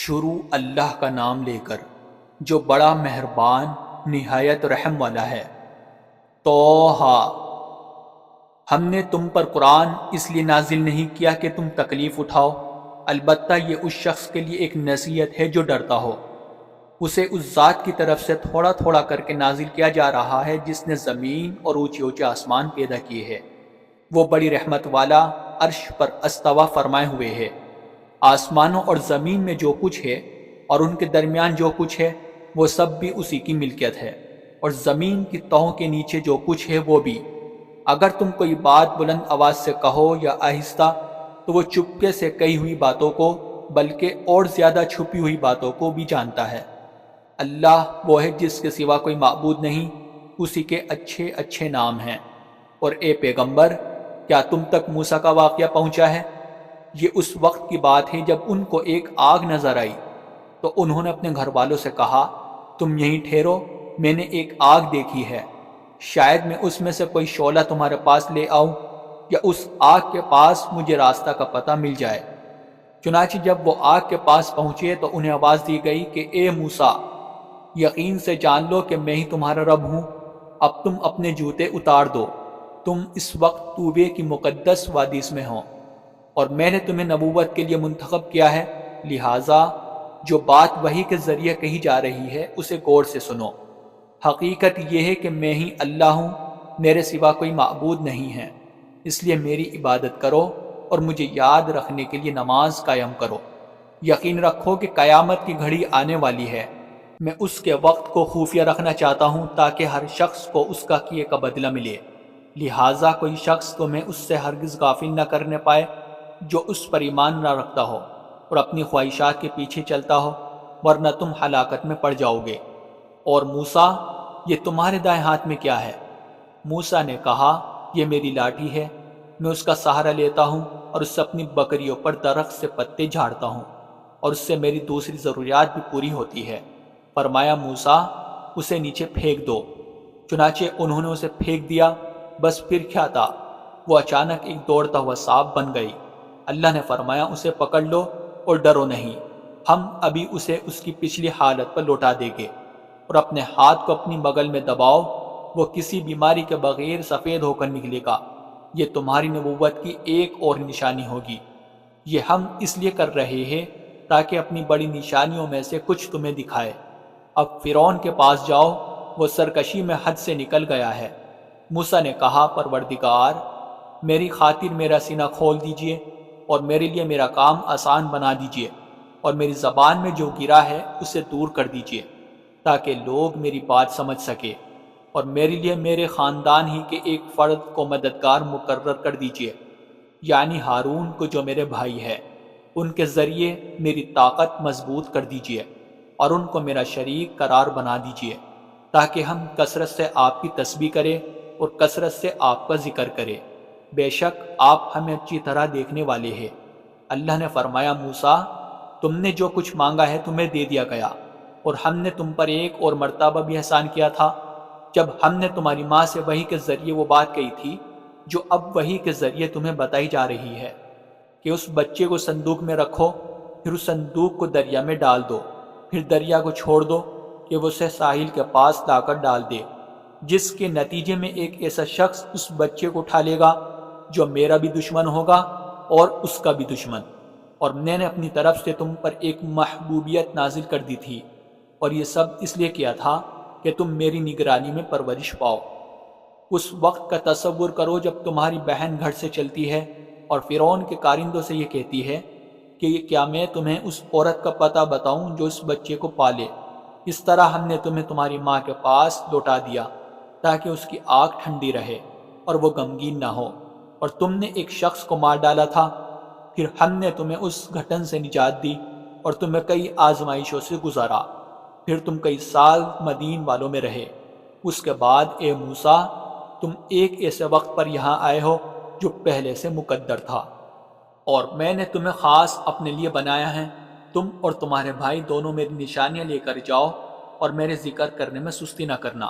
شروع اللہ کا نام لے کر جو بڑا مہربان نہایت رحم والا ہے۔ توہا، ہم نے تم پر قرآن اس لیے نازل نہیں کیا کہ تم تکلیف اٹھاؤ، البتہ یہ اس شخص کے لیے ایک نصیحت ہے جو ڈرتا ہو۔ اسے اس ذات کی طرف سے تھوڑا تھوڑا کر کے نازل کیا جا رہا ہے جس نے زمین اور اونچے اونچے آسمان پیدا کیے ہیں۔ وہ بڑی رحمت والا عرش پر استوا فرمائے ہوئے ہے۔ آسمانوں اور زمین میں جو کچھ ہے اور ان کے درمیان جو کچھ ہے وہ سب بھی اسی کی ملکیت ہے، اور زمین کی تہوں کے نیچے جو کچھ ہے وہ بھی۔ اگر تم کوئی بات بلند آواز سے کہو یا آہستہ تو وہ چپکے سے کہی ہوئی باتوں کو بلکہ اور زیادہ چھپی ہوئی باتوں کو بھی جانتا ہے۔ اللہ وہ ہے جس کے سوا کوئی معبود نہیں، اسی کے اچھے اچھے نام ہیں۔ اور اے پیغمبر، کیا تم تک موسیٰ کا واقعہ پہنچا ہے؟ یہ اس وقت کی بات ہے جب ان کو ایک آگ نظر آئی تو انہوں نے اپنے گھر والوں سے کہا، تم یہیں ٹھہرو، میں نے ایک آگ دیکھی ہے، شاید میں اس میں سے کوئی شعلہ تمہارے پاس لے آؤں یا اس آگ کے پاس مجھے راستہ کا پتہ مل جائے۔ چنانچہ جب وہ آگ کے پاس پہنچے تو انہیں آواز دی گئی کہ اے موسیٰ، یقین سے جان لو کہ میں ہی تمہارا رب ہوں، اب تم اپنے جوتے اتار دو، تم اس وقت طوبے کی مقدس وادی میں ہو، اور میں نے تمہیں نبوت کے لیے منتخب کیا ہے، لہٰذا جو بات وحی کے ذریعے کہی جا رہی ہے اسے غور سے سنو۔ حقیقت یہ ہے کہ میں ہی اللہ ہوں، میرے سوا کوئی معبود نہیں ہے، اس لیے میری عبادت کرو اور مجھے یاد رکھنے کے لیے نماز قائم کرو۔ یقین رکھو کہ قیامت کی گھڑی آنے والی ہے، میں اس کے وقت کو خفیہ رکھنا چاہتا ہوں تاکہ ہر شخص کو اس کا کیے کا بدلہ ملے، لہٰذا کوئی شخص تمہیں اس سے ہرگز غافل نہ کرنے پائے جو اس پر ایمان نہ رکھتا ہو اور اپنی خواہشات کے پیچھے چلتا ہو، ورنہ تم ہلاکت میں پڑ جاؤ گے۔ اور موسیٰ، یہ تمہارے دائیں ہاتھ میں کیا ہے؟ موسیٰ نے کہا، یہ میری لاٹھی ہے، میں اس کا سہارا لیتا ہوں اور اس سے اپنی بکریوں پر درخت سے پتے جھاڑتا ہوں، اور اس سے میری دوسری ضروریات بھی پوری ہوتی ہے۔ فرمایا، موسیٰ، اسے نیچے پھینک دو۔ چنانچہ انہوں نے اسے پھینک دیا، بس پھر کیا تھا، وہ اچانک ایک دوڑتا ہوا سانپ بن گئی۔ اللہ نے فرمایا، اسے پکڑ لو اور ڈرو نہیں، ہم ابھی اسے اس کی پچھلی حالت پر لوٹا دیں گے، اور اپنے ہاتھ کو اپنی بغل میں دباؤ، وہ کسی بیماری کے بغیر سفید ہو کر نکلے گا۔ یہ تمہاری نبوت کی ایک اور نشانی ہوگی۔ یہ ہم اس لیے کر رہے ہیں تاکہ اپنی بڑی نشانیوں میں سے کچھ تمہیں دکھائے۔ اب فرعون کے پاس جاؤ، وہ سرکشی میں حد سے نکل گیا ہے۔ موسیٰ نے کہا، پروردگار، میری خاطر میرا سینہ کھول دیجئے اور میرے لیے میرا کام آسان بنا دیجئے، اور میری زبان میں جو گرا ہے اسے دور کر دیجئے، تاکہ لوگ میری بات سمجھ سکے، اور میرے لیے میرے خاندان ہی کے ایک فرد کو مددگار مقرر کر دیجئے، یعنی ہارون کو جو میرے بھائی ہے، ان کے ذریعے میری طاقت مضبوط کر دیجئے اور ان کو میرا شریک قرار بنا دیجئے، تاکہ ہم کثرت سے آپ کی تسبیح کریں اور کثرت سے آپ کا ذکر کریں، بے شک آپ ہمیں اچھی طرح دیکھنے والے ہیں۔ اللہ نے فرمایا، موسیٰ، تم نے جو کچھ مانگا ہے تمہیں دے دیا گیا، اور ہم نے تم پر ایک اور مرتبہ بھی احسان کیا تھا جب ہم نے تمہاری ماں سے وحی کے ذریعے وہ بات کہی تھی جو اب وحی کے ذریعے تمہیں بتائی جا رہی ہے، کہ اس بچے کو صندوق میں رکھو، پھر اس صندوق کو دریا میں ڈال دو، پھر دریا کو چھوڑ دو کہ وہ اسے ساحل کے پاس لا کر ڈال دے، جس کے نتیجے میں ایک ایسا شخص اس بچے کو اٹھا لے گا جو میرا بھی دشمن ہوگا اور اس کا بھی دشمن، اور میں نے اپنی طرف سے تم پر ایک محبوبیت نازل کر دی تھی، اور یہ سب اس لیے کیا تھا کہ تم میری نگرانی میں پرورش پاؤ۔ اس وقت کا تصور کرو جب تمہاری بہن گھر سے چلتی ہے اور فرعون کے کارندوں سے یہ کہتی ہے کہ کیا میں تمہیں اس عورت کا پتہ بتاؤں جو اس بچے کو پالے؟ اس طرح ہم نے تمہیں تمہاری ماں کے پاس لوٹا دیا تاکہ اس کی آنکھ ٹھنڈی رہے اور وہ غمگین نہ ہو، اور تم نے ایک شخص کو مار ڈالا تھا، پھر ہم نے تمہیں اس گھٹن سے نجات دی اور تمہیں کئی آزمائشوں سے گزارا، پھر تم کئی سال مدین والوں میں رہے۔ اس کے بعد اے موسیٰ، تم ایک ایسے وقت پر یہاں آئے ہو جو پہلے سے مقدر تھا، اور میں نے تمہیں خاص اپنے لیے بنایا ہے، تم اور تمہارے بھائی دونوں میری نشانیاں لے کر جاؤ اور میرے ذکر کرنے میں سستی نہ کرنا۔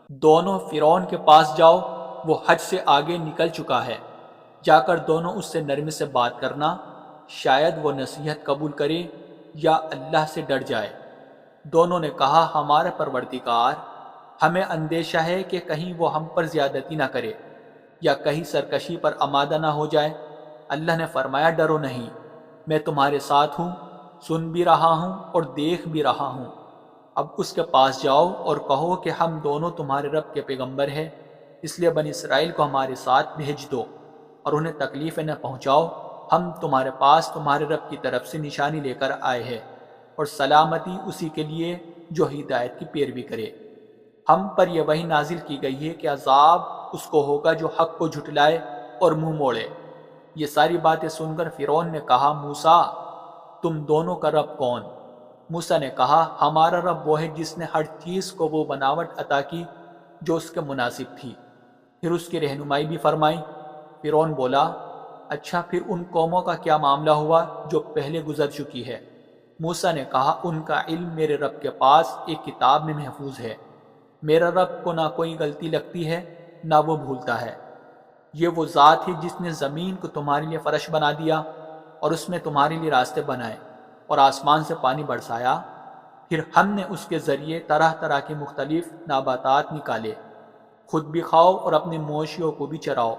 دونوں فرعون کے پاس جاؤ، وہ حد سے آگے نکل چکا ہے، جا کر دونوں اس سے نرمی سے بات کرنا، شاید وہ نصیحت قبول کرے یا اللہ سے ڈر جائے۔ دونوں نے کہا ہمارے پروردگار، ہمیں اندیشہ ہے کہ کہیں وہ ہم پر زیادتی نہ کرے یا کہیں سرکشی پر آمادہ نہ ہو جائے۔ اللہ نے فرمایا ڈرو نہیں، میں تمہارے ساتھ ہوں، سن بھی رہا ہوں اور دیکھ بھی رہا ہوں۔ اب اس کے پاس جاؤ اور کہو کہ ہم دونوں تمہارے رب کے پیغمبر ہیں، اس لیے بنی اسرائیل کو ہمارے ساتھ بھیج دو اور انہیں تکلیفیں نہ پہنچاؤ۔ ہم تمہارے پاس تمہارے رب کی طرف سے نشانی لے کر آئے ہیں، اور سلامتی اسی کے لیے جو ہدایت کی پیروی کرے۔ ہم پر یہ وحی نازل کی گئی ہے کہ عذاب اس کو ہوگا جو حق کو جھٹلائے اور منہ موڑے۔ یہ ساری باتیں سن کر فرعون نے کہا موسیٰ، تم دونوں کا رب کون؟ موسیٰ نے کہا ہمارا رب وہ ہے جس نے ہر چیز کو وہ بناوٹ عطا کی جو اس کے مناسب تھی، پھر اس کی رہنمائی بھی فرمائی۔ فرعون بولا اچھا پھر ان قوموں کا کیا معاملہ ہوا جو پہلے گزر چکی ہے؟ موسیٰ نے کہا ان کا علم میرے رب کے پاس ایک کتاب میں محفوظ ہے، میرا رب کو نہ کوئی غلطی لگتی ہے نہ وہ بھولتا ہے۔ یہ وہ ذات ہے جس نے زمین کو تمہارے لیے فرش بنا دیا اور اس میں تمہارے لیے راستے بنائے اور آسمان سے پانی برسایا، پھر ہم نے اس کے ذریعے طرح طرح کے مختلف نباتات نکالے، خود بھی کھاؤ اور اپنے مویشیوں کو بھی چراؤ۔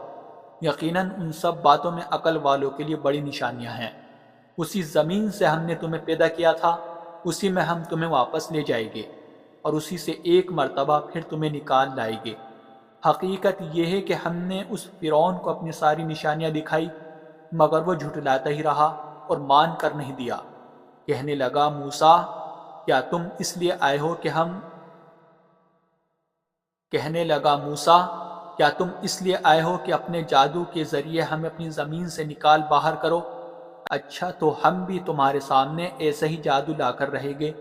یقیناً ان سب باتوں میں عقل والوں کے لیے بڑی نشانیاں ہیں۔ اسی زمین سے ہم نے تمہیں پیدا کیا تھا، اسی میں ہم تمہیں واپس لے جائیں گے اور اسی سے ایک مرتبہ پھر تمہیں نکال لائیں گے۔ حقیقت یہ ہے کہ ہم نے اس فرعون کو اپنی ساری نشانیاں دکھائی، مگر وہ جھٹلاتا ہی رہا اور مان کر نہیں دیا۔ کہنے لگا موسیٰ کیا تم اس لیے آئے ہو کہ اپنے جادو کے ذریعے ہمیں اپنی زمین سے نکال باہر کرو؟ اچھا تو ہم بھی تمہارے سامنے ایسا ہی جادو لا کر رہیں گے۔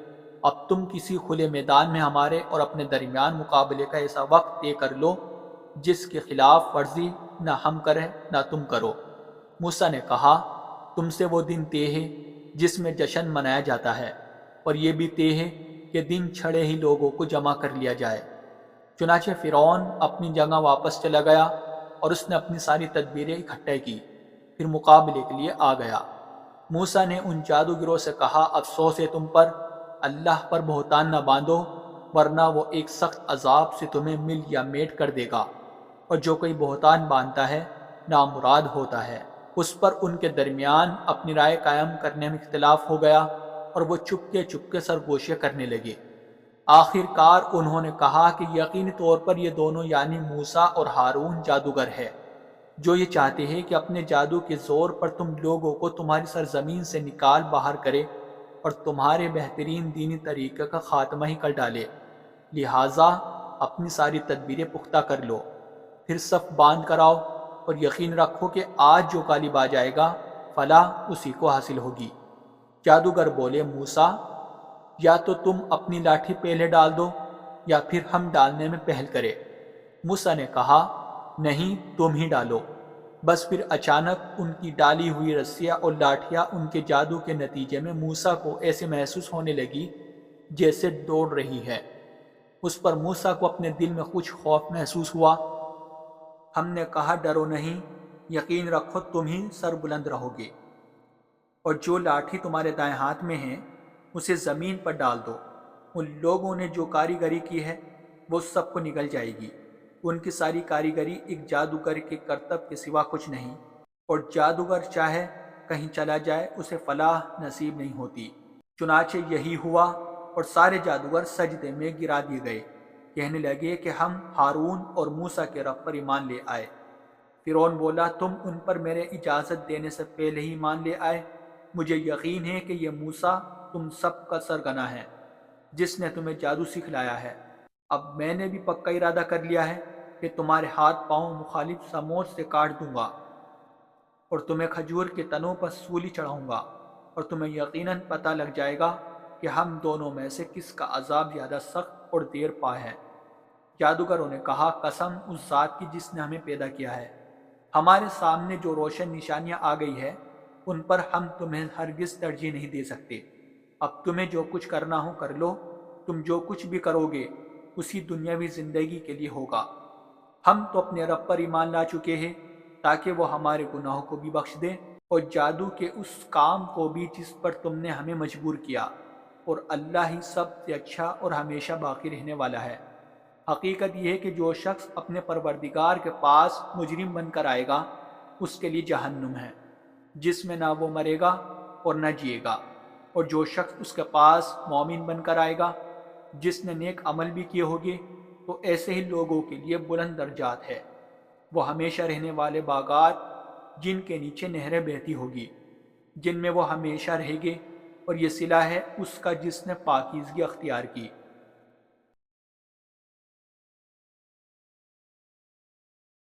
اب تم کسی کھلے میدان میں ہمارے اور اپنے درمیان مقابلے کا ایسا وقت طے کر لو جس کے خلاف ورزی نہ ہم کریں نہ تم کرو۔ موسیٰ نے کہا تم سے وہ دن طے ہے جس میں جشن منایا جاتا ہے، اور یہ بھی طے ہے کہ دن چھڑے ہی لوگوں کو جمع کر لیا جائے۔ چنانچہ فرعون اپنی جگہ واپس چلا گیا اور اس نے اپنی ساری تدبیریں اکٹھے کی، پھر مقابلے کے لیے آ گیا۔ موسیٰ نے ان جادوگروں سے کہا افسوس ہے تم پر، اللہ پر بہتان نہ باندھو ورنہ وہ ایک سخت عذاب سے تمہیں مل یا میٹ کر دے گا، اور جو کوئی بہتان باندھتا ہے نامراد ہوتا ہے۔ اس پر ان کے درمیان اپنی رائے قائم کرنے میں اختلاف ہو گیا اور وہ چپکے چپکے سرگوشیاں کرنے لگے۔ آخر کار انہوں نے کہا کہ یقینی طور پر یہ دونوں یعنی موسیٰ اور ہارون جادوگر ہے، جو یہ چاہتے ہیں کہ اپنے جادو کے زور پر تم لوگوں کو تمہاری سرزمین سے نکال باہر کرے اور تمہارے بہترین دینی طریقے کا خاتمہ ہی کر ڈالے۔ لہٰذا اپنی ساری تدبیریں پختہ کر لو، پھر صف باندھ کر آؤ اور یقین رکھو کہ آج جو غالب آ جائے گا فلاح اسی کو حاصل ہوگی۔ جادوگر بولے موسیٰ یا تو تم اپنی لاٹھی پہلے ڈال دو یا پھر ہم ڈالنے میں پہل کرے۔ موسیٰ نے کہا نہیں تم ہی ڈالو۔ بس پھر اچانک ان کی ڈالی ہوئی رسیاں اور لاٹھیاں ان کے جادو کے نتیجے میں موسیٰ کو ایسے محسوس ہونے لگی جیسے دوڑ رہی ہے۔ اس پر موسیٰ کو اپنے دل میں کچھ خوف محسوس ہوا۔ ہم نے کہا ڈرو نہیں، یقین رکھو تم ہی سر بلند رہو گے، اور جو لاٹھی تمہارے دائیں ہاتھ میں ہے اسے زمین پر ڈال دو۔ ان لوگوں نے جو کاریگری کی ہے وہ سب کو نگل جائے گی۔ ان کی ساری کاریگری ایک جادوگر کے کرتب کے سوا کچھ نہیں، اور جادوگر چاہے کہیں چلا جائے اسے فلاح نصیب نہیں ہوتی۔ چنانچہ یہی ہوا اور سارے جادوگر سجدے میں گرا دیے گئے، کہنے لگے کہ ہم ہارون اور موسیٰ کے رب پر ایمان لے آئے۔ فرعون بولا تم ان پر میرے اجازت دینے سے پہلے ہی ایمان لے آئے؟ مجھے یقین ہے کہ یہ موسیٰ تم سب کا سرگنا ہے جس نے تمہیں جادو سکھلایا ہے۔ اب میں نے بھی پکا ارادہ کر لیا ہے کہ تمہارے ہاتھ پاؤں مخالف سموچ سے کاٹ دوں گا اور تمہیں کھجور کے تنوں پر سولی چڑھاؤں گا، اور تمہیں یقیناً پتہ لگ جائے گا کہ ہم دونوں میں سے کس کا عذاب زیادہ سخت اور دیر پا ہے۔ جادوگروں نے کہا قسم اس ذات کی جس نے ہمیں پیدا کیا ہے، ہمارے سامنے جو روشن نشانیاں آ گئی ہے ان پر ہم تمہیں ہرگز ترجیح نہیں دے سکتے۔ اب تمہیں جو کچھ کرنا ہو کر لو، تم جو کچھ بھی کرو گے اسی دنیاوی زندگی کے لیے ہوگا۔ ہم تو اپنے رب پر ایمان لا چکے ہیں تاکہ وہ ہمارے گناہوں کو بھی بخش دے اور جادو کے اس کام کو بھی جس پر تم نے ہمیں مجبور کیا، اور اللہ ہی سب سے اچھا اور ہمیشہ باقی رہنے والا ہے۔ حقیقت یہ ہے کہ جو شخص اپنے پروردگار کے پاس مجرم بن کر آئے گا، اس کے لیے جہنم ہے، جس میں نہ وہ مرے گا اور نہ جیے گا، اور جو شخص اس کے پاس مومن بن کر آئے گا، جس نے نیک عمل بھی کیے ہوگے، تو ایسے ہی لوگوں کے لیے بلند درجات ہے۔ وہ ہمیشہ رہنے والے باغات جن کے نیچے نہریں بہتی ہوگی، جن میں وہ ہمیشہ رہیں گے، اور یہ صلہ ہے اس کا جس نے پاکیزگی اختیار کی۔